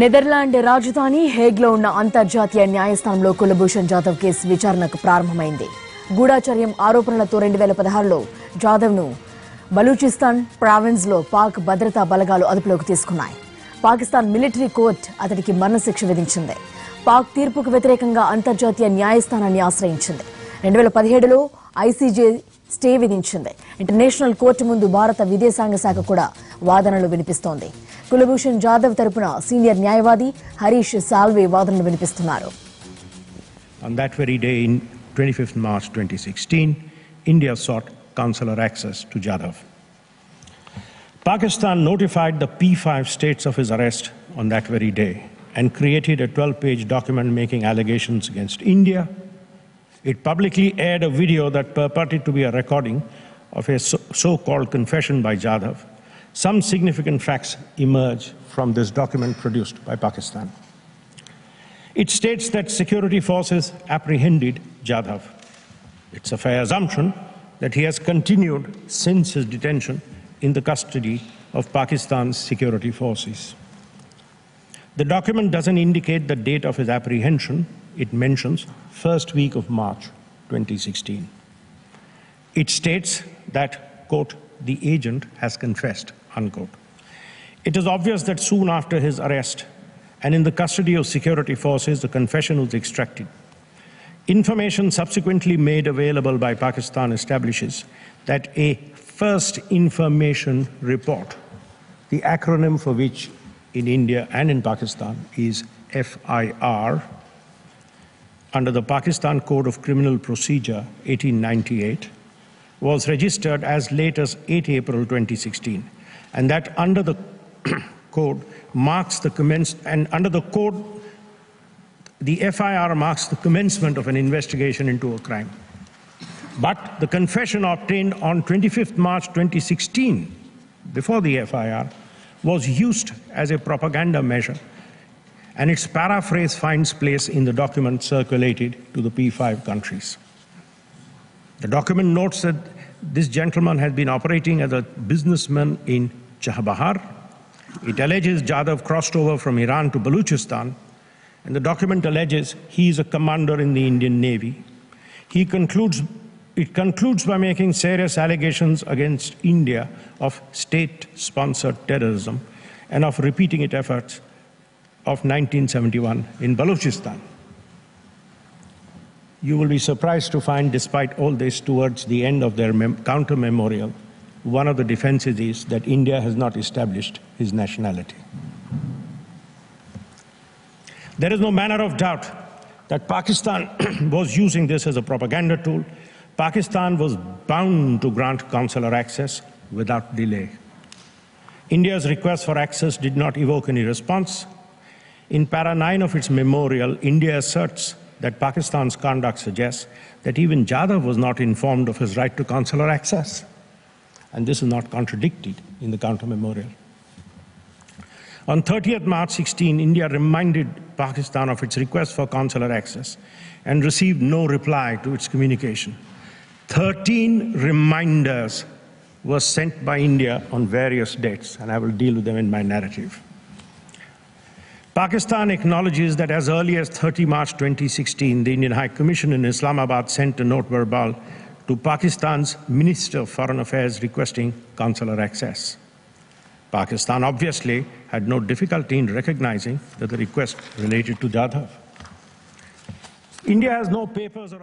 Netherland రాజధాని హేగ్లో ఉన్న అంతర్జాతీయ న్యాయస్థానంలో కుల్భూషణ్ జాదవ్ కేసు విచారణకు ప్రారంభమైంది. గూఢాచర్యం ఆరోపణలతో 2016లో జాదవ్ను బలూచిస్తాన్ ప్రావిన్స్లో పాక్ భద్రతా బలగాలు అదుపులోకి తీసుకున్నాయి. పాకిస్తాన్ మిలిటరీ కోర్టు అతడికి మరణశిక్ష విధించింది. పాక్ తీర్పుకు వ్యతిరేకంగా అంతర్జాతీయ న్యాయస్థానాన్ని ఆశ్రయించింది. 2017లో ICJ స్టే విధించింది. ఇంటర్నేషనల్ కోర్టు ముందు భారత విదేశాంగ శాఖ కూడా వాదనలు వినిపిస్తోంది. కుల్భూషణ్ జాదవ్ తరపున సీనియర్ న్యాయవాది హరీష్ సాల్వే వాదనలు వినిపిస్తున్నారు. On that very day, in 25th March 2016, India sought consular access to Jadhav. Pakistan notified the P5 states of his arrest on that very day and created a 12-page document making allegations against India. It publicly aired a video that purported to be a recording of a so-called confession by Jadhav. Some significant facts emerge from this document produced by Pakistan. It states that security forces apprehended Jadhav. It's a fair assumption that he has continued since his detention in the custody of Pakistan's security forces. The document doesn't indicate the date of his apprehension. It mentions first week of March 2016. It states that, quote, the agent has confessed, unquote. It is obvious that soon after his arrest and in the custody of security forces, the confession was extracted. Information subsequently made available by Pakistan establishes that a first information report, the acronym for which in India and in Pakistan is FIR, under the Pakistan Code of Criminal Procedure 1898, was registered as late as 8 April 2016, and that under the code marks the the FIR marks the commencement of an investigation into a crime. But the confession obtained on 25th March 2016, before the FIR, was used as a propaganda measure, and its paraphrase finds place in the document circulated to the P5 countries. The document notes that this gentleman has been operating as a businessman in Chabahar. It alleges Jadhav crossed over from Iran to Baluchistan, and the document alleges he is a commander in the Indian Navy. It concludes by making serious allegations against India of state-sponsored terrorism and of repeating its efforts of 1971 in Baluchistan. You will be surprised to find, despite all this, towards the end of their counter-memorial, one of the defenses is that India has not established his nationality. There is no manner of doubt that Pakistan was using this as a propaganda tool. Pakistan was bound to grant consular access without delay. India's request for access did not evoke any response. In para 9 of its memorial, India asserts that Pakistan's conduct suggests that even Jadhav was not informed of his right to consular access. And this is not contradicted in the counter-memorial. On 30th March 16, India reminded Pakistan of its request for consular access and received no reply to its communication. 13 reminders were sent by India on various dates, and I will deal with them in my narrative. Pakistan acknowledges that as early as 30 March 2016, the Indian High Commission in Islamabad sent a note verbal to Pakistan's Minister of Foreign Affairs requesting consular access. Pakistan obviously had no difficulty in recognizing that the request related to Jadhav. India has no papers or